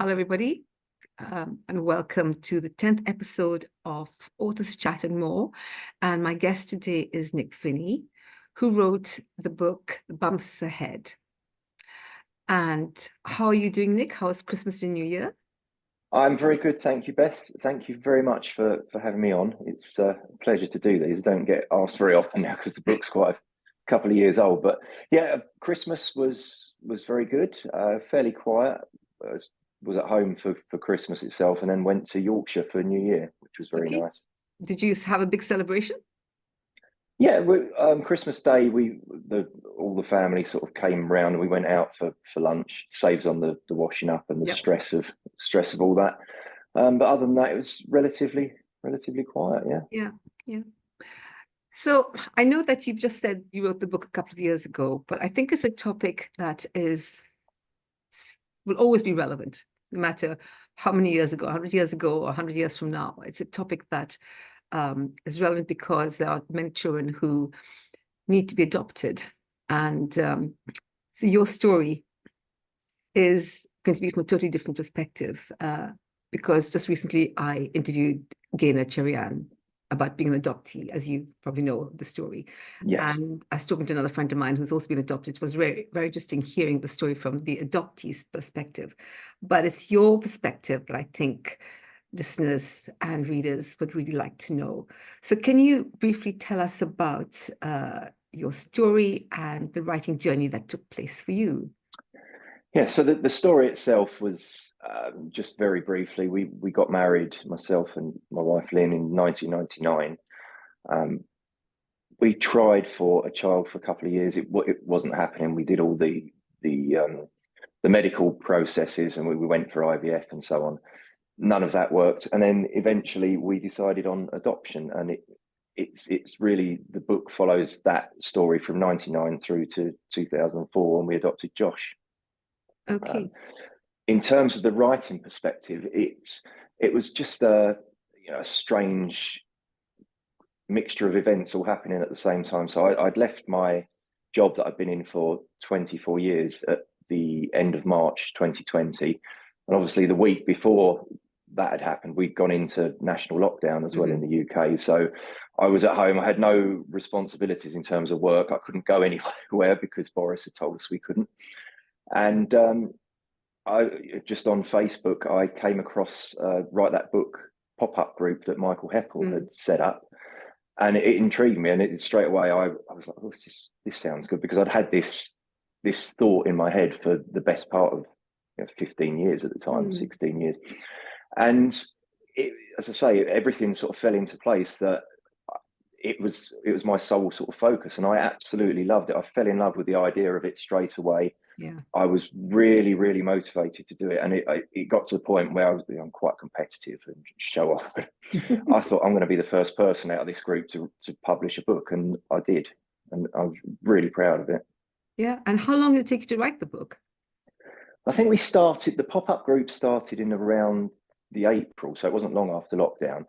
Hello, everybody, and welcome to the 10th episode of Authors Chat and More. And my guest today is Nick Finney, who wrote the book Bumps Ahead. And how are you doing, Nick? How was Christmas and New Year? I'm very good, thank you, Beth. Thank you very much for having me on. It's a pleasure to do these. I don't get asked very often now because the book's quite a couple of years old. But yeah, Christmas was very good, fairly quiet. Was at home for Christmas itself, and then went to Yorkshire for New Year, which was very nice. Did you have a big celebration? Yeah, Christmas Day, all the family sort of came round and we went out for lunch. Saves on the washing up and the stress of all that. But other than that, it was relatively quiet. Yeah. So I know that you've just said you wrote the book a couple of years ago, but I think it's a topic that will always be relevant, no matter how many years ago, 100 years ago, or 100 years from now. It's a topic that is relevant because there are many children who need to be adopted. And so your story is going to be from a totally different perspective because just recently I interviewed Cherieann about being an adoptee, as you probably know the story. Yes. And I was talking to another friend of mine who's also been adopted. It was very, very interesting hearing the story from the adoptee's perspective. But it's your perspective that I think listeners and readers would really like to know. So can you briefly tell us about your story and the writing journey that took place for you? Yeah, so the story itself was just very briefly, we got married, myself and my wife Lynn, in 1999. We tried for a child for a couple of years. It wasn't happening. We did all the medical processes and we went for IVF and so on. None of that worked. And then eventually we decided on adoption, and it's really, the book follows that story from 99 through to 2004 when we adopted Josh. Okay. In terms of the writing perspective, it was just a strange mixture of events all happening at the same time. So I'd left my job that I'd been in for 24 years at the end of March 2020, and obviously the week before that had happened, we'd gone into national lockdown as well in the UK. So I was at home. I had no responsibilities in terms of work. I couldn't go anywhere because Boris had told us we couldn't. And I just on Facebook, I came across Write That Book pop-up group that Michael Heppel had set up, and it intrigued me. And straight away, I was like, oh, this sounds good, because I'd had this thought in my head for the best part of 15 years at the time, 16 years. And as I say, everything sort of fell into place. That it was my sole sort of focus, and I absolutely loved it. I fell in love with the idea of it straight away. Yeah, I was really, really motivated to do it, and it got to the point where I'm quite competitive and show off. I thought, I'm going to be the first person out of this group to publish a book, and I did, and I was really proud of it. Yeah, and how long did it take you to write the book? I think the pop-up group started in around the April, so it wasn't long after lockdown.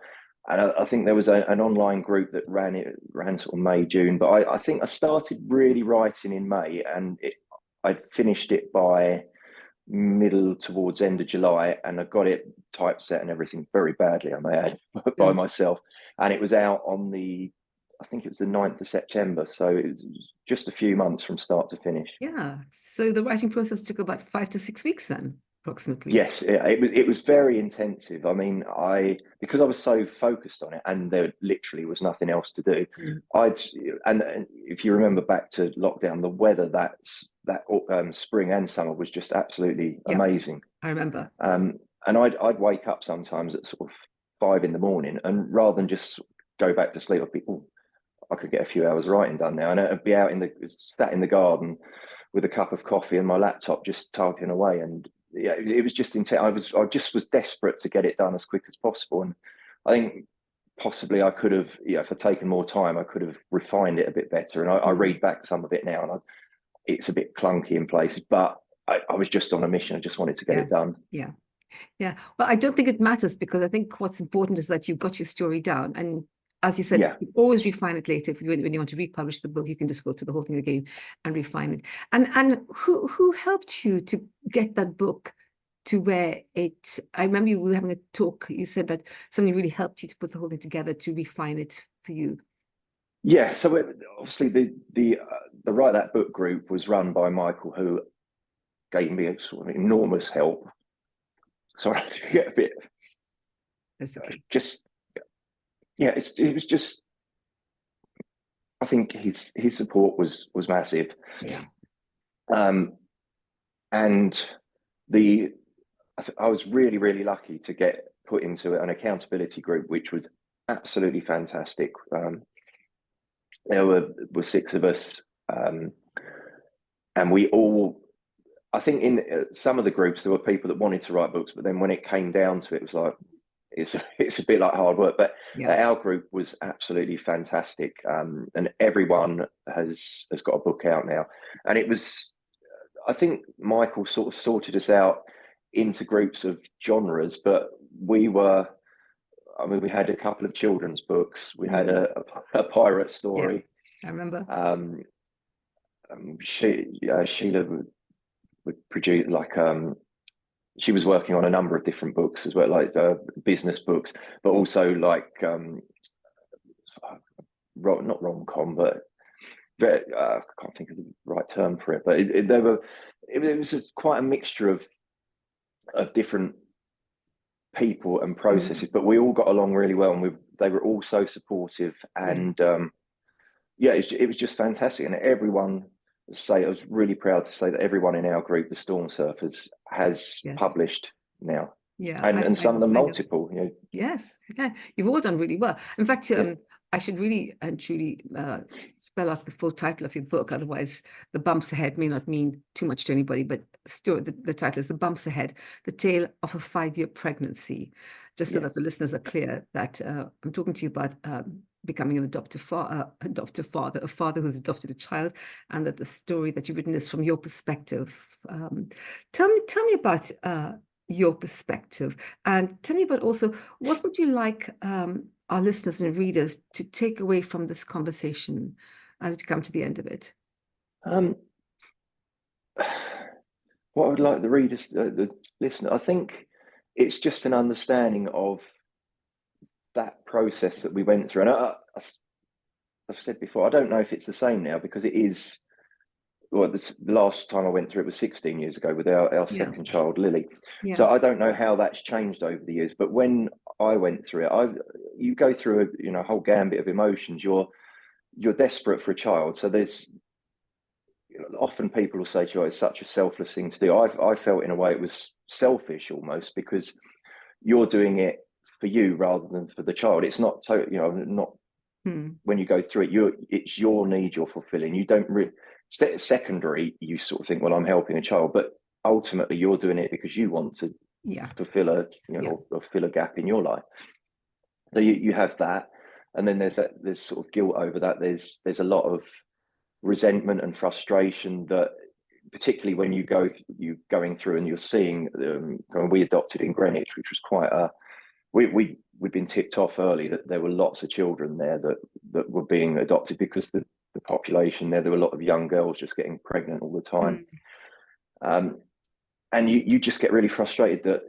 And I think there was an online group that ran sort of May, June, but I think I started really writing in May, and I'd finished it by middle towards end of July, and I got it typeset and everything very badly, I may add, by myself. And it was out on I think it was the 9th of September. So it was just a few months from start to finish. Yeah. So the writing process took about 5 to 6 weeks then, approximately. Yes, it was very intensive. I mean, because I was so focused on it, and there literally was nothing else to do. And if you remember back to lockdown, the weather that spring and summer was just absolutely amazing. I remember. And I'd wake up sometimes at sort of 5 a.m, and rather than just go back to sleep, I'd be, I could get a few hours writing done now, and I'd be out sat in the garden with a cup of coffee and my laptop, just typing away. And yeah, it was just intense. I just was desperate to get it done as quick as possible. And I think possibly I could have, if I'd taken more time, I could have refined it a bit better. And I read back some of it now, and it's a bit clunky in places, but I was just on a mission. I just wanted to get it done. Yeah. Well, I don't think it matters, because I think what's important is that you've got your story down. And as you said, you always refine it later. When you want to republish the book, you can just go through the whole thing again and refine it. And who helped you to get that book to where I remember you were having a talk, you said that something really helped you to put the whole thing together, to refine it for you. Yeah, so obviously the Write That Book group was run by Michael, who gave me a sort of enormous help. Sorry, to get a bit. That's okay. Just yeah, it was just. I think his support was massive. Yeah. And I was really lucky to get put into an accountability group, which was absolutely fantastic. There were 6 of us, and we all, I think in some of the groups, there were people that wanted to write books, but then when it came down to it, it was like, it's a bit like hard work. But our group was absolutely fantastic, and everyone has got a book out now. And it was, I think Michael sort of sorted us out into groups of genres, but we had a couple of children's books. We had a pirate story. Yeah, I remember. Sheila would produce, like, she was working on a number of different books as well, like business books, but also like not rom-com, but I can't think of the right term for it. But it was quite a mixture of different people and processes, but we all got along really well, and they were all so supportive, and it was just fantastic. And everyone, I was really proud to say that everyone in our group, the Storm Surfers, has published now. Yeah, and some of them multiple. You know. Yes, yeah, you've all done really well. In fact, I should really and truly spell out the full title of your book. Otherwise, The Bumps Ahead may not mean too much to anybody, but still, the title is The Bumps Ahead, The Tale of a 5-Year Pregnancy. Just so that the listeners are clear that I'm talking to you about becoming an adoptive father, a father who's adopted a child, and that the story that you've written is from your perspective. Tell me about your perspective, and tell me about also, what would you like our listeners and readers to take away from this conversation as we come to the end of it? What I would like the readers, the listener, I think it's just an understanding of that process that we went through. And I've said before, I don't know if it's the same now, because it is. Well, the last time I went through it was 16 years ago with our second child, Lily. Yeah. So I don't know how that's changed over the years. But when I went through it, you go through a whole gambit of emotions. You're desperate for a child. So there's often people will say to you, oh, it's such a selfless thing to do. I felt in a way it was selfish almost, because you're doing it for you rather than for the child. It's not not when you go through it, it's your need you're fulfilling. You don't really. Secondary, you sort of think, well, I'm helping a child, but ultimately you're doing it because you want to fulfill or fill a gap in your life. So you have that, and then there's sort of guilt over that. There's a lot of resentment and frustration, that particularly when you're going through and you're seeing we adopted in Greenwich, which was quite we'd been tipped off early that there were lots of children there that were being adopted, because the population there were a lot of young girls just getting pregnant all the time. And you just get really frustrated that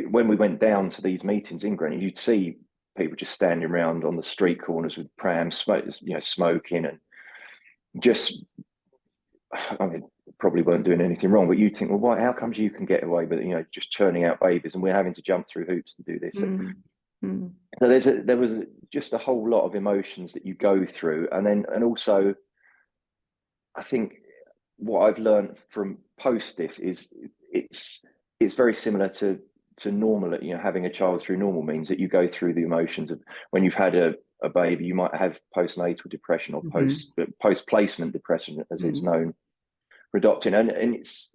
when we went down to these meetings in Greenwich, you'd see people just standing around on the street corners with prams, smoking, and just, I mean, probably weren't doing anything wrong, but you'd think, well, why? How comes you can get away with just churning out babies, and we're having to jump through hoops to do this? So there was just a whole lot of emotions that you go through, and also, I think what I've learned from post this is it's very similar to normal. Having a child through normal means that you go through the emotions of when you've had a baby. You might have postnatal depression or post placement depression, as it's known, for adopting, and it's.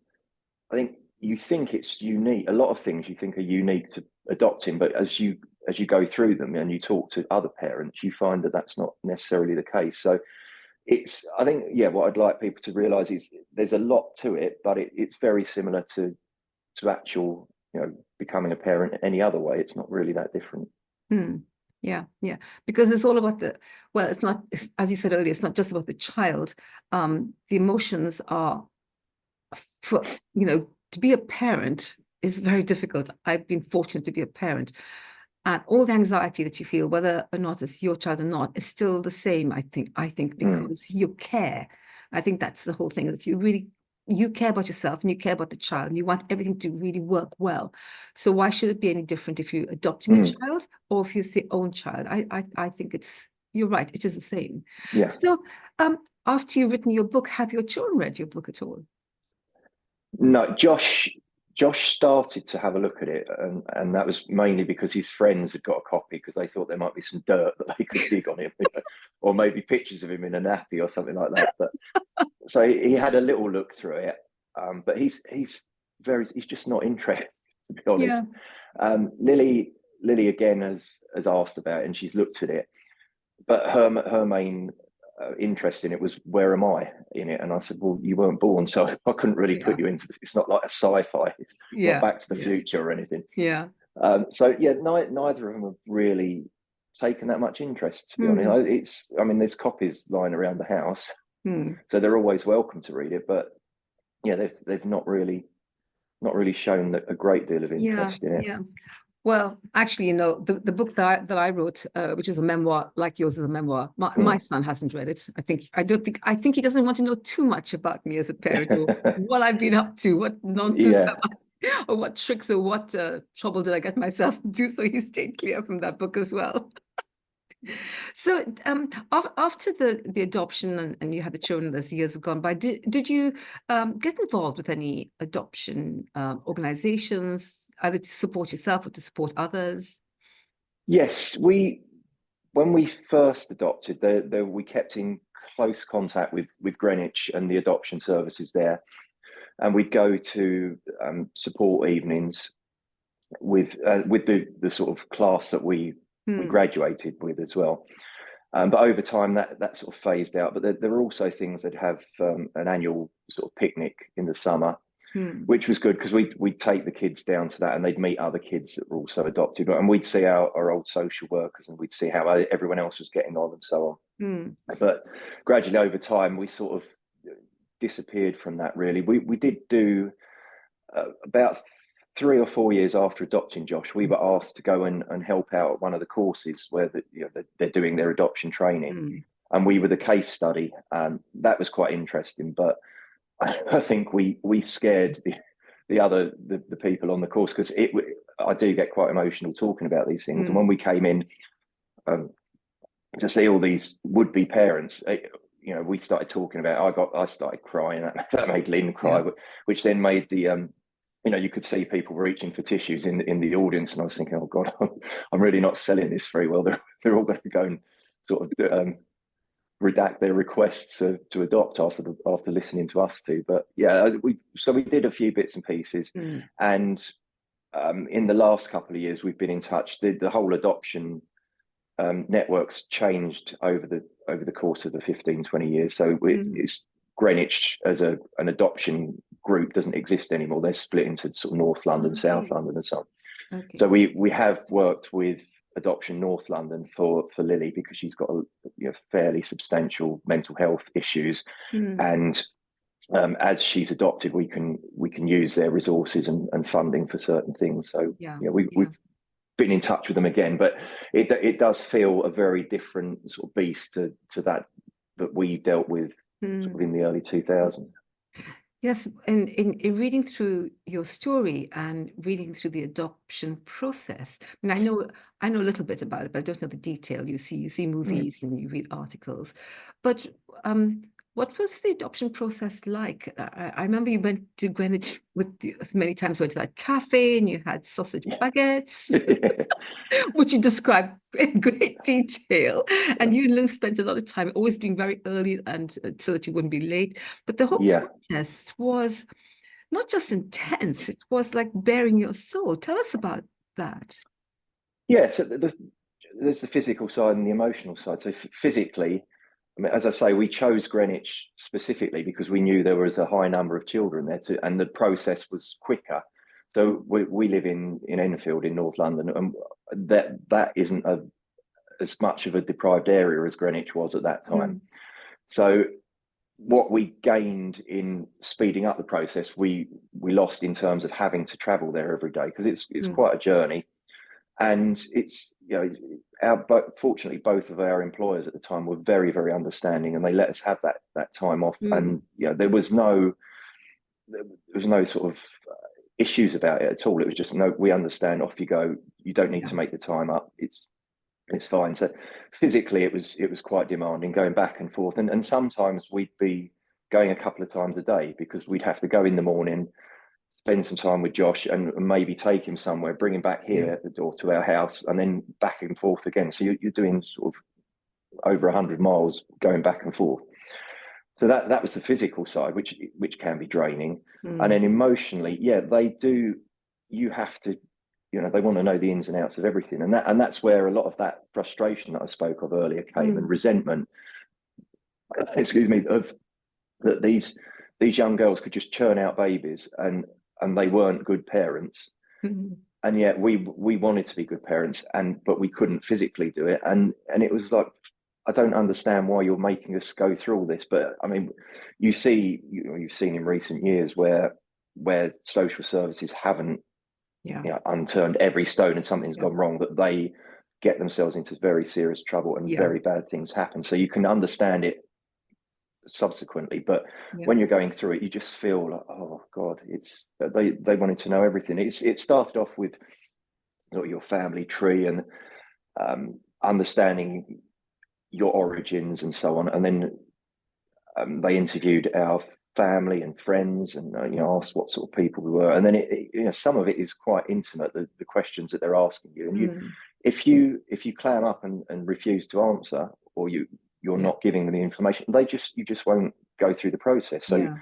I think you think it's unique. A lot of things you think are unique to adopting, but as you go through them and you talk to other parents, you find that that's not necessarily the case. So I think, what I'd like people to realize is there's a lot to it, but it's very similar to actual, becoming a parent any other way. It's not really that different. Yeah, because it's all about it's not, as you said earlier, it's not just about the child. The emotions are, to be a parent is very difficult. I've been fortunate to be a parent. And all the anxiety that you feel, whether or not it's your child or not, is still the same, I think, because you care. I think that's the whole thing, that you care about yourself and you care about the child and you want everything to really work well. So why should it be any different if you're adopting a child or if it's your own child? I think you're right, it is the same. Yeah. So after you've written your book, have your children read your book at all? No, Josh started to have a look at it, and that was mainly because his friends had got a copy because they thought there might be some dirt that they could dig on him, or maybe pictures of him in a nappy or something like that. But so he had a little look through it, but he's just not interested, to be honest. Yeah. Lily again has asked about it and she's looked at it, but her main interest in it was, where am I in it? And I said, well, you weren't born, so I couldn't really put you into it's not like a sci-fi, it's not Back to the Future or anything. So yeah, neither of them have really taken that much interest, to be honest. There's copies lying around the house, so they're always welcome to read it, but yeah, they've not really shown a great deal of interest in it. Well, actually, the book that I wrote, which is a memoir, like yours is a memoir, my son hasn't read it. I think he doesn't want to know too much about me as a parent, or what I've been up to, what nonsense or what tricks or what trouble did I get myself into. So he stayed clear from that book as well. So after the adoption and you had the children as the years have gone by, did you get involved with any adoption organizations, either to support yourself or to support others? Yes, when we first adopted, we kept in close contact with Greenwich and the adoption services there, and we'd go to support evenings with the sort of class that we graduated with as well. But over time that sort of phased out. But there are also things that have an annual sort of picnic in the summer, which was good because we'd take the kids down to that and they'd meet other kids that were also adopted, and we'd see our old social workers and we'd see how everyone else was getting on and so on. But gradually over time we sort of disappeared from that, really. We did do about 3 or 4 years after adopting Josh, we were asked to go and help out at one of the courses where they're doing their adoption training, and we were the case study, and that was quite interesting. But I think we scared the people on the course, because I do get quite emotional talking about these things. And when we came in to see all these would-be parents, we started talking about. I started crying. That made Lynn cry, which then made the you could see people reaching for tissues in the audience, and I was thinking, oh God, I'm really not selling this very well. They're all going to go and sort of redact their requests to adopt after listening to us two. But yeah, we did a few bits and pieces, and in the last couple of years we've been in touch. The whole adoption network's changed over the course of the 15-20 years. So it's Greenwich as an adoption group doesn't exist anymore. They're split into sort of North London, South London, and so on. So we have worked with Adoption North London for Lily, because she's got fairly substantial mental health issues, and as she's adopted, we can use their resources and funding for certain things. So we've been in touch with them again, but it does feel a very different sort of beast to that we dealt with sort of in the early 2000s. Yes, and in reading through your story and reading through the adoption process, I know a little bit about it, but I don't know the detail. You see movies and you read articles, but what was the adoption process like? I remember you went to Greenwich many times, went to that cafe and you had sausage baguettes, which you described in great detail. And you and Lynn spent a lot of time always being very early, and so that you wouldn't be late. But the whole process was not just intense, it was like bearing your soul. Tell us about that. Yeah, so there's the physical side and the emotional side. So physically, as I say, we chose Greenwich specifically because we knew there was a high number of children there and the process was quicker. So we live in Enfield in North London, and that isn't as much of a deprived area as Greenwich was at that time. So what we gained in speeding up the process, we lost in terms of having to travel there every day, because it's quite a journey. And it's, but fortunately, both of our employers at the time were very, very understanding, and they let us have that time off. And there was no sort of issues about it at all. It was just, no, we understand, off you go. You don't need to make the time up. It's fine. So physically, it was quite demanding, going back and forth, and sometimes we'd be going a couple of times a day, because we'd have to go in the morning, spend some time with Josh, and maybe take him somewhere, bring him back here at the door to our house, and then back and forth again. So you're doing sort of over 100 miles going back and forth. So that was the physical side, which can be draining. And then emotionally, they do. You have to, they want to know the ins and outs of everything, and that's where a lot of that frustration that I spoke of earlier came, and resentment. Excuse me, of that these young girls could just churn out babies, and they weren't good parents. And yet we wanted to be good parents, but we couldn't physically do it. And it was like, I don't understand why you're making us go through all this. But I mean, you've seen in recent years where social services haven't unturned every stone, and something's gone wrong, that they get themselves into very serious trouble, and very bad things happen. So you can understand it subsequently, but when you're going through it, you just feel like, oh God, it's they wanted to know everything. It started off with your family tree, and understanding your origins and so on, and then they interviewed our family and friends, and asked what sort of people we were, and then some of it is quite intimate, the questions that they're asking you, and if you clam up and refuse to answer, or you're not giving them the information, you just won't go through the process. So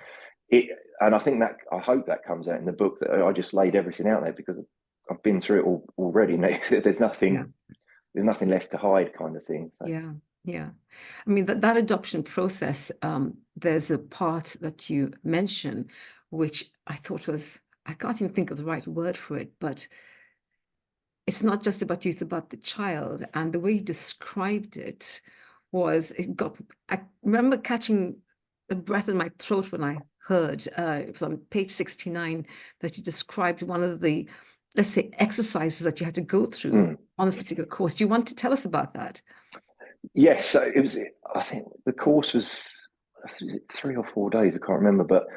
and I think that, I hope that comes out in the book, that I just laid everything out there, because I've been through it all already. There's nothing left to hide, kind of thing. So. Yeah. I mean, that adoption process, there's a part that you mentioned, which I thought was, I can't even think of the right word for it, but it's not just about you, it's about the child. And the way you described it was, I remember catching the breath in my throat when I heard, it was on page 69, that you described one of the, let's say, exercises that you had to go through on this particular course. Do you want to tell us about that? Yes, so it was. I think the course was 3 or 4 days. I can't remember, but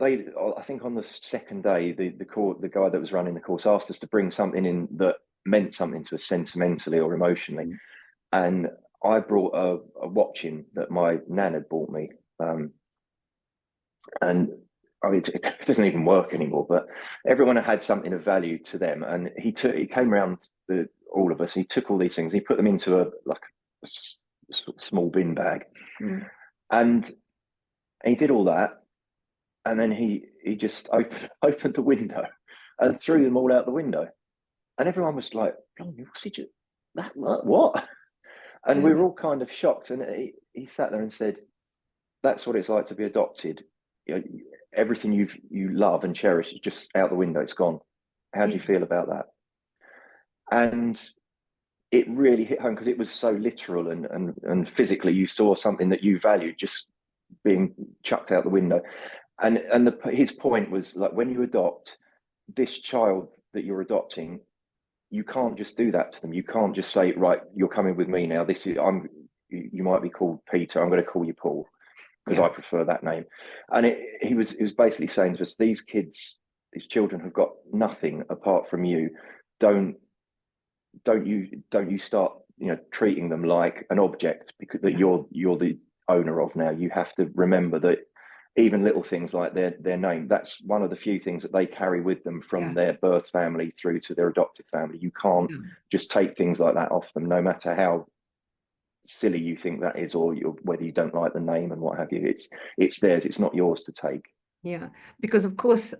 I think on the second day, the guy that was running the course asked us to bring something in that meant something to us sentimentally or emotionally, and I brought a watch in that my nan had bought me, and I mean, it doesn't even work anymore. But everyone had something of value to them, and he came around all of us. He took all these things, he put them into a small bin bag, and he did all that, and then he just opened the window and threw them all out the window, and everyone was like, what? And we were all kind of shocked, and he sat there and said, that's what it's like to be adopted. Everything you love and cherish is just out the window, it's gone. How do you feel about that? And it really hit home, because it was so literal, and physically you saw something that you valued just being chucked out the window. And his point was, like, when you adopt this child that you're adopting, you can't just do that to them. You can't just say, right, you're coming with me now. You might be called Peter, I'm going to call you Paul, because I prefer that name. And he was basically saying to us, these children have got nothing apart from you. Don't you start treating them like an object, because that you're the owner of now. You have to remember that even little things like their name, that's one of the few things that they carry with them from their birth family through to their adopted family. You can't just take things like that off them, no matter how silly you think that is, or whether you don't like the name and what have you. It's theirs, it's not yours to take. Yeah, because of course,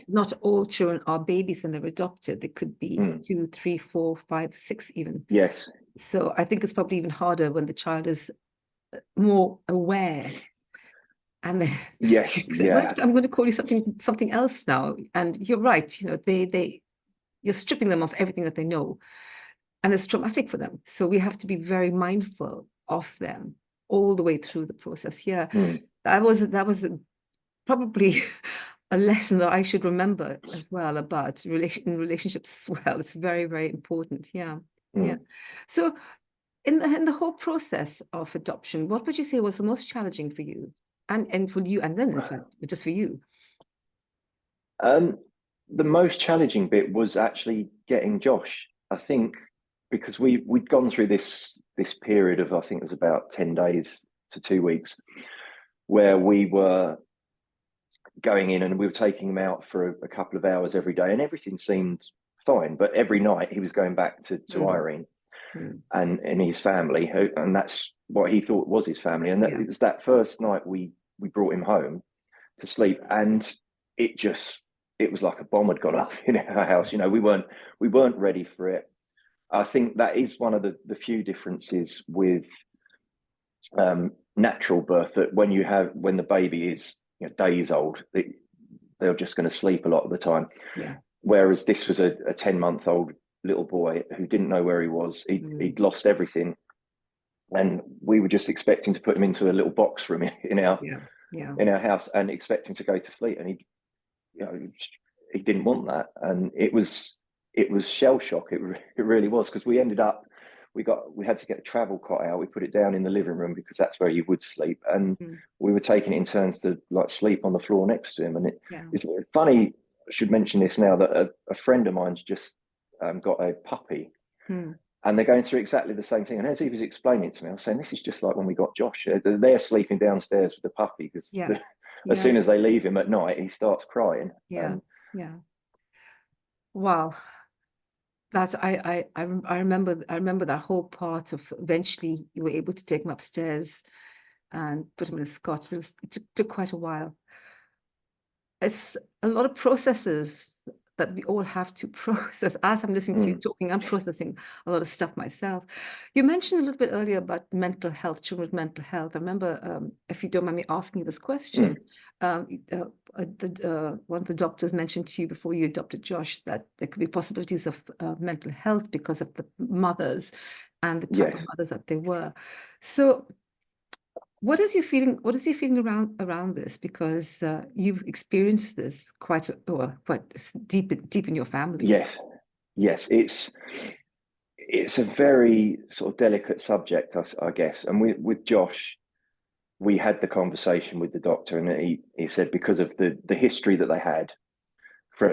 not all children are babies when they're adopted. They could be 2, 3, 4, 5, 6 even. Yes. So I think it's probably even harder when the child is more aware. And yes, I'm going to call you something else now. And you're right. You're stripping them of everything that they know, and it's traumatic for them. So we have to be very mindful of them. all the way through the process. Yeah, Mm, that was probably a lesson that I should remember as well about relationships as well. It's very, very important. Yeah, yeah. mm. So in the whole process of adoption, what would you say was the most challenging for you, and for you, and then in fact just for you? Um, the most challenging bit was actually getting Josh. I think because we'd gone through this period of, I think it was about 10 days to 2 weeks, where we were going in and we were taking him out for a couple of hours every day, and everything seemed fine. But every night he was going back to Mm, Irene mm, and his family, and that's what he thought was his family. And yeah, it was that first night we brought him home to sleep, and it just it was like a bomb had gone off in our house. You know, we weren't ready for it. I think that is one of the few differences with natural birth, that when the baby is, you know, days old, they're just going to sleep a lot of the time. yeah. Whereas this was a 10-month-old little boy who didn't know where he was. Mm, He'd lost everything, and we were just expecting to put him into a little box room in our yeah, yeah, in our house and expecting to go to sleep, and you know he didn't want that, and it was shell shock. It really was, because we ended up we had to get the travel cot out. We put it down in the living room because that's where you would sleep, and mm, we were taking it in turns to like sleep on the floor next to him. And yeah. it's funny. I should mention this now, that a friend of mine's just got a puppy, Mm, and they're going through exactly the same thing. And as he was explaining it to me, I was saying, this is just like when we got Josh. They're sleeping downstairs with the puppy because yeah, as yeah, soon as they leave him at night, he starts crying. yeah, yeah. Wow. That I remember that whole part of eventually you were able to take him upstairs and put him in a cot. It took quite a while. It's a lot of processes that we all have to process. As I'm listening to you Mm, talking, I'm processing a lot of stuff myself. You mentioned a little bit earlier about mental health, children with mental health. I remember, if you don't mind me asking you this question, mm, one of the doctors mentioned to you before you adopted Josh that there could be possibilities of mental health because of the mothers and the type of yes. mothers that they were. So what is your feeling around this? Because you've experienced this quite deep in your family. Yes. Yes. It's a very sort of delicate subject, I guess. And with Josh, we had the conversation with the doctor, and he said because of the history that they had, for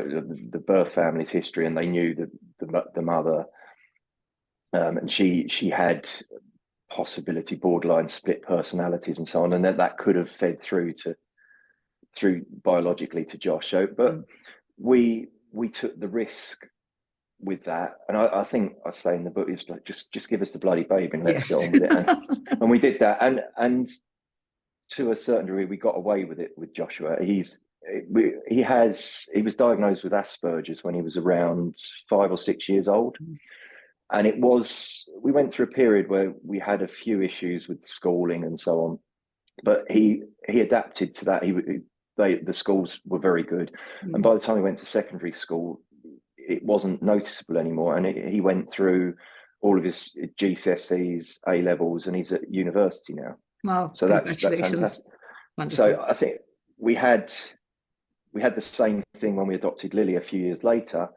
the birth family's history, and they knew the mother, and she had possibility borderline split personalities and so on, and that could have fed through biologically to Josh. So, but Mm. we took the risk with that, and I think I say in the book, it's like just give us the bloody baby and let's get Yes. on with it, and we did that, and to a certain degree we got away with it with Joshua. He was diagnosed with Asperger's when he was around 5 or 6 years old. And we went through a period where we had a few issues with schooling and so on, but he adapted to that. The schools were very good, and Mm. by the time he went to secondary school, it wasn't noticeable anymore. And he went through all of his GCSEs, A levels, and he's at university now. Wow, So that's congratulations. fantastic. Wonderful. So I think we had the same thing when we adopted Lily a few years later,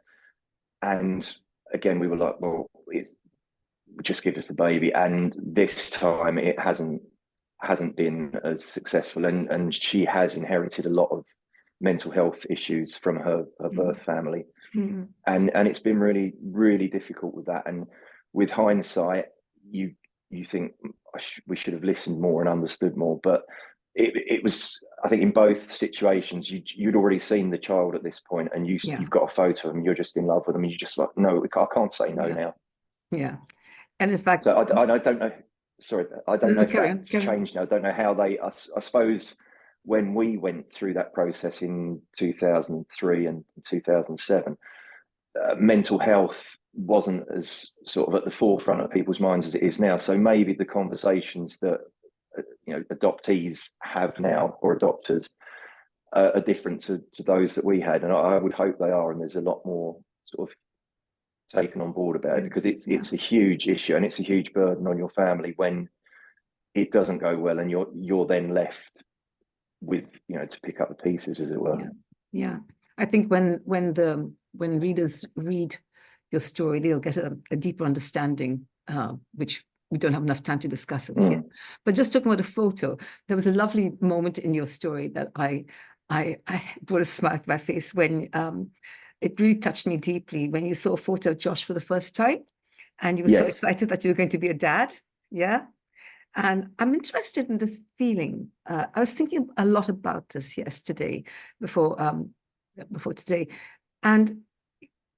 and again we were like, well, it's just give us the baby, and this time it hasn't been as successful, and she has inherited a lot of mental health issues from her Mm. birth family, Mm. and it's been really really difficult with that. And with hindsight, you think we should have listened more and understood more, but it was, I think, in both situations you'd already seen the child at this point, and Yeah, you've got a photo of them, you're just in love with them, and you're just like, no, I can't say no yeah, now. yeah. And in So fact, I don't know. Sorry, I no, don't know no, if carry on, that's carry on. changed now. I don't know how they. I suppose when we went through that process in 2003 and 2007, mental health wasn't as sort of at the forefront of people's minds as it is now. So maybe the conversations that adoptees have now, or adopters, are different to those that we had, and I would hope they are. And there's a lot more sort of taken on board about it, Yeah, because yeah, it's a huge issue, and it's a huge burden on your family when it doesn't go well, and you're then left with, to pick up the pieces, as it were. Yeah. I think when readers read your story, they'll get a deeper understanding, which we don't have enough time to discuss over here. But just talking about a photo, there was a lovely moment in your story that I brought a smile to my face when it really touched me deeply when you saw a photo of Josh for the first time, and you were so excited that you were going to be a dad. Yeah. And I'm interested in this feeling. I was thinking a lot about this yesterday before today, and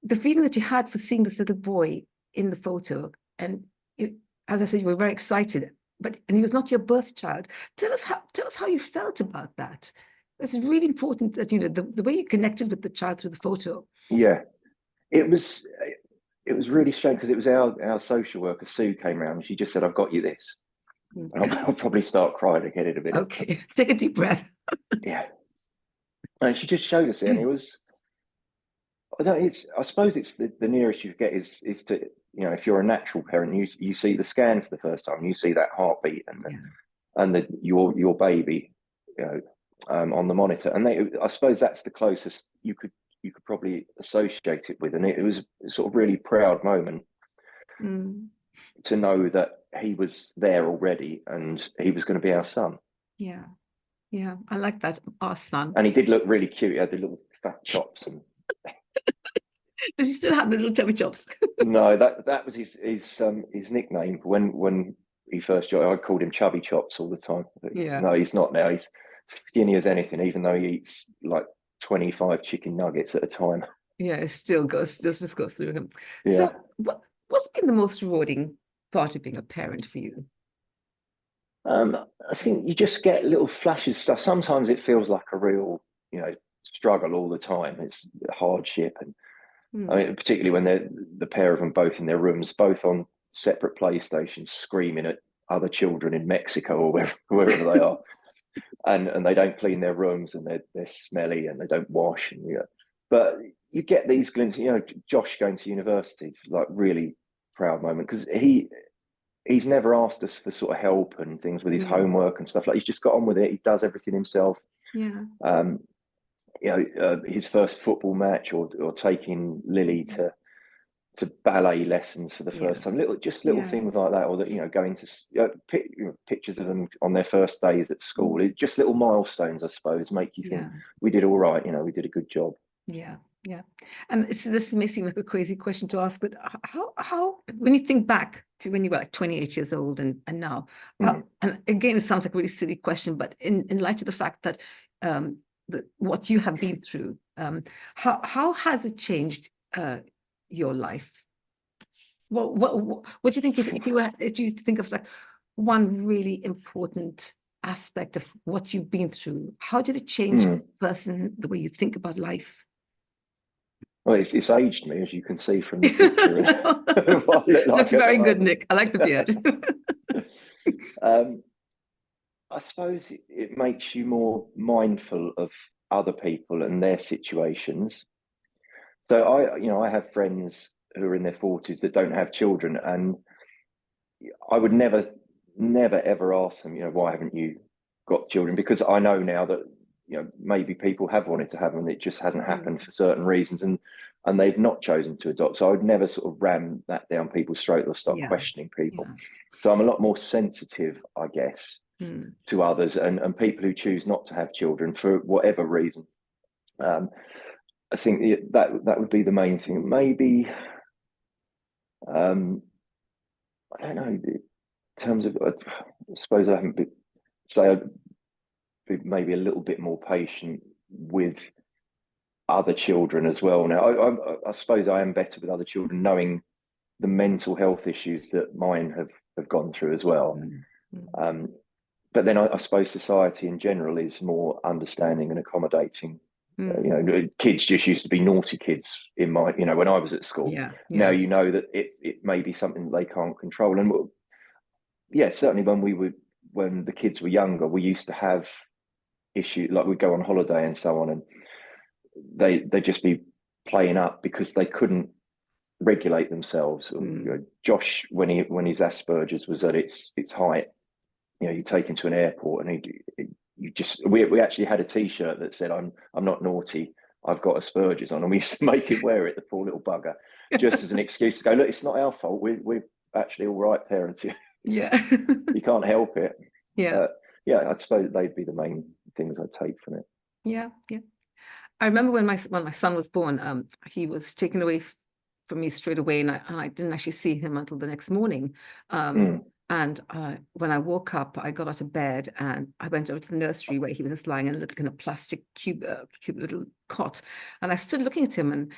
the feeling that you had for seeing this little boy in the photo, and as I said, you were very excited, and he was not your birth child. Tell us how you felt about that. It's really important that the way you connected with the child through the photo. Yeah, it was really strange because it was our social worker Sue came around and she just said, "I've got you this." And I'll probably start crying again in a minute. Okay, take a deep breath. Yeah, and she just showed us it, and it was. I suppose it's the nearest you get is to, if you're a natural parent, you see the scan for the first time, you see that heartbeat and your baby, on the monitor, and I suppose that's the closest you could probably associate it with, and it was a sort of really proud moment to know that he was there already and he was going to be our son. Yeah, I like that, our son. And he did look really cute. He had the little fat chops and. Does he still have the little chubby chops? No, that was his nickname when he first joined. I called him Chubby Chops all the time. Yeah. No, he's not now. He's skinny as anything, even though he eats like 25 chicken nuggets at a time. Yeah, it still just goes through him. Yeah. So what's been the most rewarding part of being a parent for you? I think you just get little flashes of stuff. Sometimes it feels like a real, struggle all the time. It's hardship, and I mean, particularly when the pair of them both in their rooms, both on separate PlayStations, screaming at other children in Mexico or wherever they are, and they don't clean their rooms, and they're smelly and they don't wash, but you get these glimpses. Josh going to university is like really proud moment because he's never asked us for sort of help and things with his homework and stuff. Like, he's just got on with it. He does everything himself. Yeah. His first football match or taking Lily to ballet lessons for the first time. Little things like that, or that, going to pictures of them on their first days at school. It's just little milestones, I suppose, make you think we did all right. We did a good job. Yeah. And this may seem like a crazy question to ask, but how when you think back to when you were like 28 years old and now, and again, it sounds like a really silly question, but in light of the fact that what you have been through, how has it changed your life? What do you think if you think of like one really important aspect of what you've been through, how did it change as a person, the way you think about life? Well, it's aged me, as you can see from the picture. Looks very good, Nick. I like the beard. I suppose it makes you more mindful of other people and their situations. So I have friends who are in their 40s that don't have children, and I would never ever ask them, why haven't you got children? Because I know now that maybe people have wanted to have them and it just hasn't happened for certain reasons, and they've not chosen to adopt. So I would never sort of ram that down people's throat or start questioning people. So I'm a lot more sensitive, I guess, to others and people who choose not to have children for whatever reason. I think that would be the main thing. Maybe I don't know, in terms of, I suppose I haven't been, say I'd be maybe a little bit more patient with other children as well. Now, I suppose I am better with other children, knowing the mental health issues that mine have gone through as well. But then I suppose society in general is more understanding and accommodating. Kids just used to be naughty kids in my, when I was at school. Now that it may be something that they can't control. And certainly when the kids were younger, we used to have issues, like we'd go on holiday and so on, and they'd just be playing up because they couldn't regulate themselves. Josh, when his Asperger's was at its height, you take him to an airport, and we actually had a T-shirt that said, I'm not naughty, I've got Asperger's on," and we used to make him wear it, the poor little bugger, just as an excuse to go, "Look, it's not our fault. We're actually all right parents. Yeah. You can't help it." Yeah. Yeah, I suppose they'd be the main things I'd take from it. Yeah. Yeah. I remember when my son was born, he was taken away from me straight away, and I didn't actually see him until the next morning. Mm, And when I woke up, I got out of bed and I went over to the nursery where he was just lying in a little kind of plastic cube little cot, and I stood looking at him, and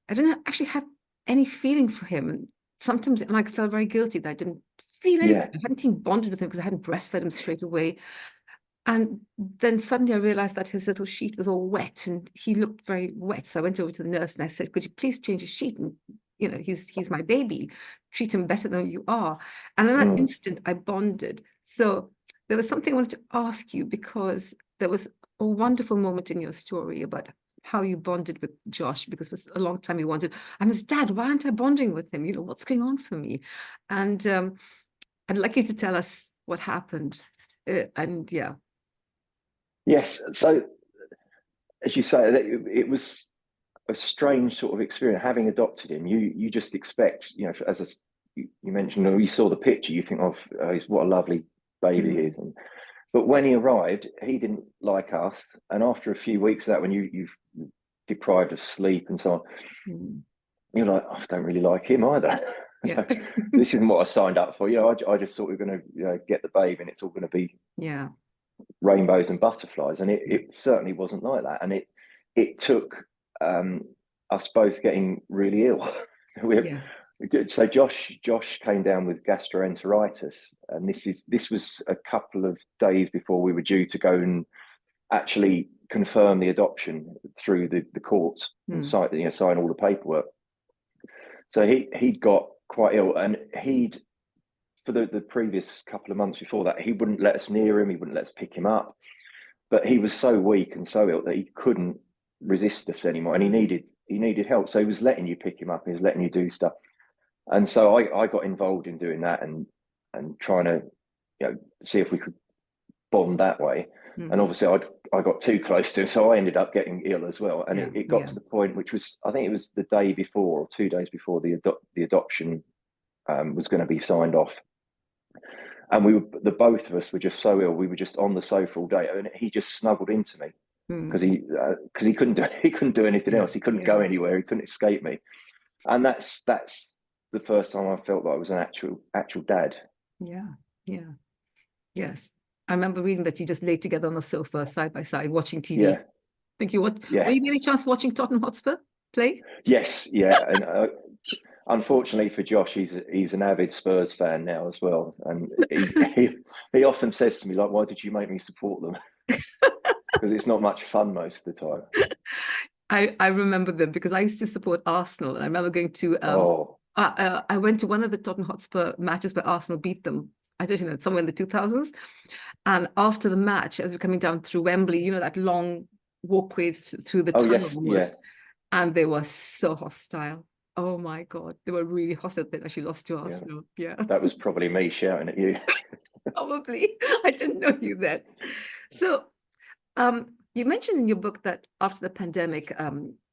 I didn't actually have any feeling for him. And sometimes I felt very guilty that I didn't feel anything. yeah. I hadn't even bonded with him because I hadn't breastfed him straight away. And then suddenly I realized that his little sheet was all wet and he looked very wet. So I went over to the nurse and I said, "Could you please change his sheet? And, he's my baby. Treat him better than you are." And in that Mm, instant, I bonded. So there was something I wanted to ask you, because there was a wonderful moment in your story about how you bonded with Josh, because for a long time you wanted, "I'm his dad. Why aren't I bonding with him? What's going on for me?" And I'd like you to tell us what happened. And yeah. yes. So, as you say, it was a strange sort of experience having adopted him. You just expect, you mentioned, or you saw the picture, you think of, what a lovely baby he is. But when he arrived, he didn't like us. And after a few weeks of that, when you've deprived of sleep and so on, Mm. you're like, "Oh, I don't really like him either." Yeah. This isn't what I signed up for. I just thought we were going to get the baby and it's all going to be Yeah. rainbows and butterflies. And it certainly wasn't like that. And it took us both getting really ill. Yeah. So Josh came down with gastroenteritis, and this was a couple of days before we were due to go and actually confirm the adoption through the courts and Mm. sign all the paperwork. So he'd got quite ill, and for the previous couple of months before that, he wouldn't let us near him, he wouldn't let us pick him up. But he was so weak and so ill that he couldn't resist us anymore, and he needed help. So he was letting you pick him up, he was letting you do stuff. And so I got involved in doing that and trying to see if we could bond that way. And Mm. obviously I got too close to him, so I ended up getting ill as well. And Yeah. it got Yeah. to the point, which was, I think it was the day before or 2 days before the adoption was going to be signed off. And the both of us were just so ill. We were just on the sofa all day, and he just snuggled into me because Mm. he couldn't do anything Yeah. else. He couldn't go Yeah. anywhere. He couldn't escape me. And that's the first time I felt like I was an actual dad. Yeah. Yeah. Yes. I remember reading that you just laid together on the sofa side by side watching TV. Yeah, Think you what? Were yeah, you any chance watching Tottenham Hotspur play? yes, yeah. And unfortunately for Josh, he's an avid Spurs fan now as well, and he often says to me, like, "Why did you make me support them?" Because it's not much fun most of the time. I remember them because I used to support Arsenal, and I remember going to Oh, I went to one of the Tottenham Hotspur matches where Arsenal beat them. I don't know, somewhere in the 2000s. And after the match, as we're coming down through Wembley, that long walkway through the oh tunnel yes, yeah. almost, and they were so hostile. Oh my God, they were really hostile. They actually lost to Yeah, Arsenal. Yeah, that was probably me shouting at you. probably. I didn't know you then. So, you mentioned in your book that after the pandemic,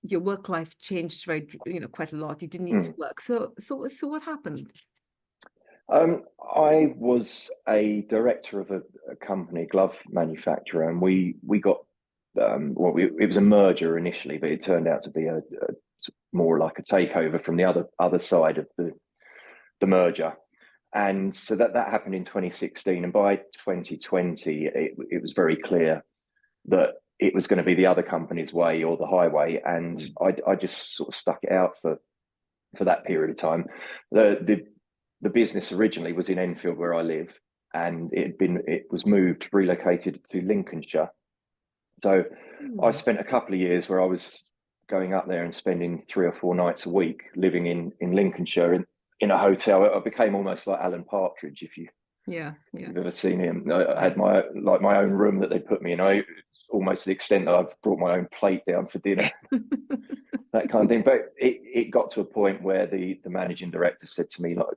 your work life changed quite a lot. You didn't need to Mm. work. So what happened? I was a director of a company, glove manufacturer, and we got it was a merger initially, but it turned out to be a more like a takeover from the other side of the merger. And so that happened in 2016, and by 2020, it was very clear that it was going to be the other company's way or the highway, and I just sort of stuck it out for that period of time. The business originally was in Enfield, where I live, and it was relocated to Lincolnshire. So I Hmm. spent a couple of years where I was going up there and spending 3 or 4 nights a week living in Lincolnshire in a hotel. I became almost like Alan Partridge, if Yeah, yeah, you've ever seen him. I yeah. had my own room that they put me in. Almost to the extent that I've brought my own plate down for dinner, that kind of thing. But it got to a point where the managing director said to me, like,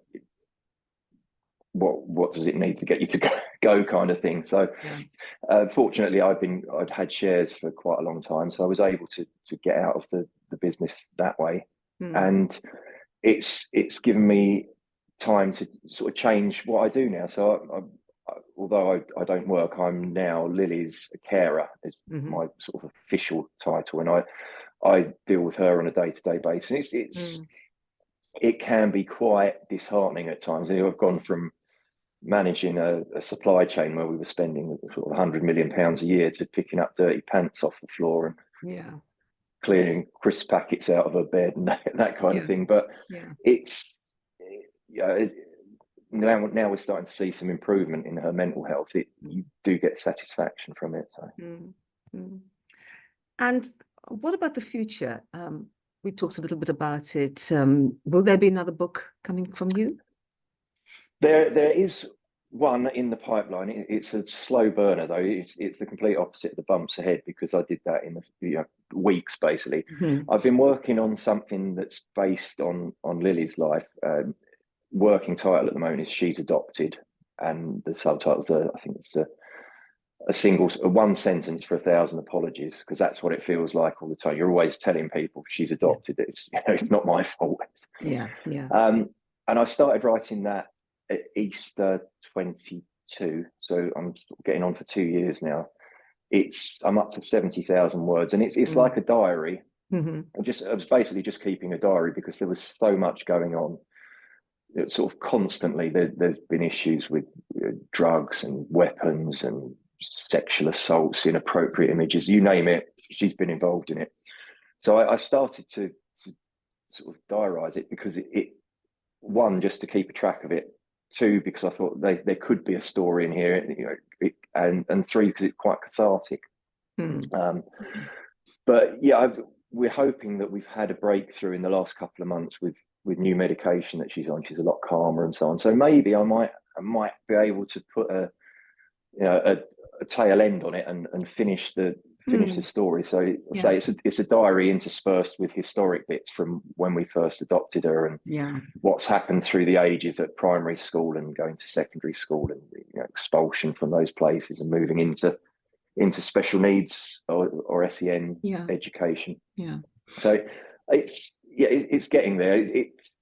what does it need to get you to go kind of thing. So Yeah. Fortunately, I'd had shares for quite a long time, so I was able to get out of the business that way, and it's given me time to sort of change what I do now. So although I don't work, I'm now Lily's carer is my sort of official title, and I deal with her on a day-to-day basis. It can be quite disheartening at times. You know, I've gone from managing a supply chain where we were spending sort of £100 million a year to picking up dirty pants off the floor and clearing crisp packets out of her bed and that kind of thing. But it's now we're starting to see some improvement in her mental health. You do get satisfaction from it. So. And what about the future? We talked a little bit about it. Will there be another book coming from you? There is one in the pipeline. It's a slow burner, though. It's the complete opposite of the bumps ahead, because I did that in weeks, basically. I've been working on something that's based on Lily's life. Working title at the moment is She's Adopted, and the subtitles are, I think it's a one sentence for 1,000 apologies, because that's what it feels like all the time. You're always telling people she's adopted. It's not my fault. And I started writing that at Easter 22, so I'm getting on for 2 years now. I'm up to 70,000 words, and it's like a diary. I was basically just keeping a diary, because there was so much going on. It's sort of constantly there's been issues with drugs and weapons and sexual assaults, inappropriate images, you name it, she's been involved in it. So I started to sort of diarise it, because it one, just to keep a track of it, two, because I thought there could be a story in here, and three, because it's quite cathartic. But yeah, we're hoping that we've had a breakthrough in the last couple of months with new medication that she's on. She's a lot calmer and so on. So maybe I might be able to put a tail end on it and finish the story. So say it's a diary interspersed with historic bits from when we first adopted her, and what's happened through the ages at primary school and going to secondary school, and expulsion from those places and moving into special needs or SEN education. So it's getting there. It's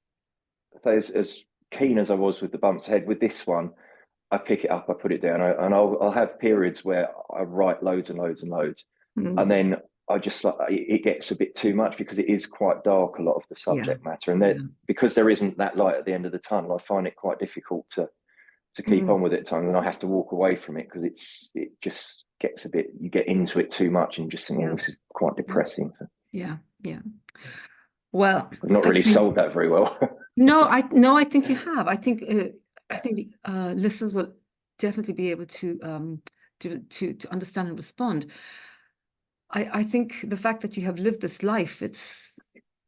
as keen as I was with the bumps ahead. With this one, I pick it up, I put it down, and I'll have periods where I write loads and loads and loads, and then I just it gets a bit too much, because it is quite dark, a lot of the subject matter, and because there isn't that light at the end of the tunnel, I find it quite difficult to keep on with it at times, and I have to walk away from it, because it just gets a bit, you get into it too much and just think, oh, this is quite depressing. Well, I've not really sold that very well. I think you have. I think listeners will definitely be able to understand and respond. I think the fact that you have lived this life, it's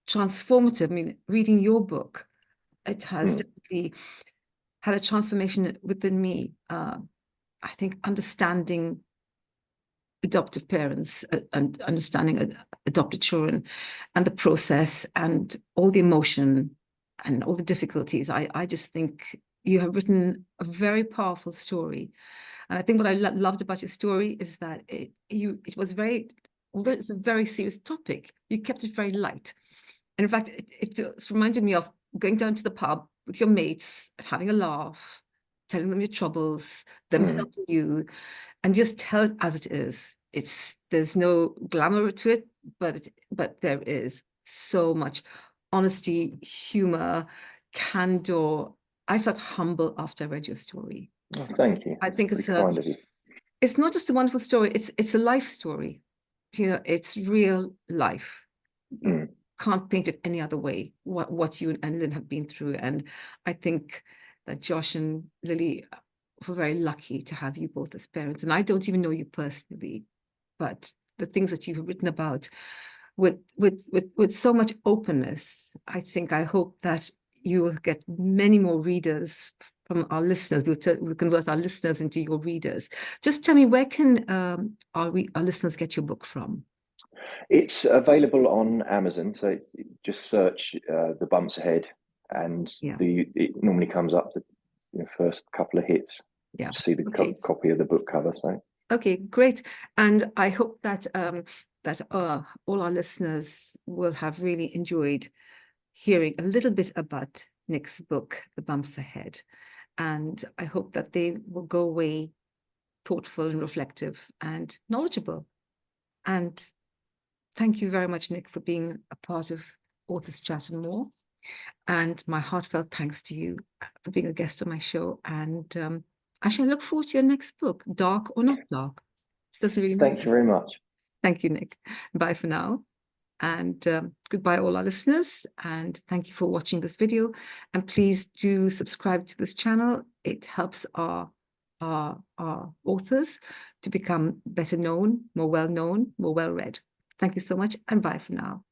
transformative. I mean, reading your book, it has definitely had a transformation within me. I think understanding adoptive parents and understanding adopted children and the process and all the emotion and all the difficulties. I just think you have written a very powerful story. And I think what I loved about your story is that it was very, although it's a very serious topic, you kept it very light. And in fact, it reminded me of going down to the pub with your mates, having a laugh, telling them your troubles, them helping you, and just tell it as it is. There's no glamour to it, but there is so much honesty, humor, candor. I felt humble after I read your story. Oh, thank you. I think kind of you. It's not just a wonderful story. It's a life story. It's real life. You can't paint it any other way. What you and Lynn have been through, and I think that Josh and Lily were very lucky to have you both as parents. And I don't even know you personally, but the things that you've written about with so much openness, I hope that you will get many more readers from our listeners. We'll convert our listeners into your readers. Just tell me, where can our listeners get your book from? It's available on Amazon, so just search The Bumps Ahead, and it normally comes up. first couple of hits. Yeah. See the Okay. copy of the book cover. So Okay, great. And I hope that all our listeners will have really enjoyed hearing a little bit about Nick's book, The Bumps Ahead. And I hope that they will go away thoughtful and reflective and knowledgeable. And thank you very much, Nick, for being a part of Authors Chat and More. And my heartfelt thanks to you for being a guest on my show. And I shall look forward to your next book, dark or not dark. Doesn't really matter. thank you very much. Thank you, Nick. Bye for now. And goodbye, all our listeners. And thank you for watching this video. And please do subscribe to this channel. It helps our authors to become better known, more well-known, more well-read. Thank you so much, and bye for now.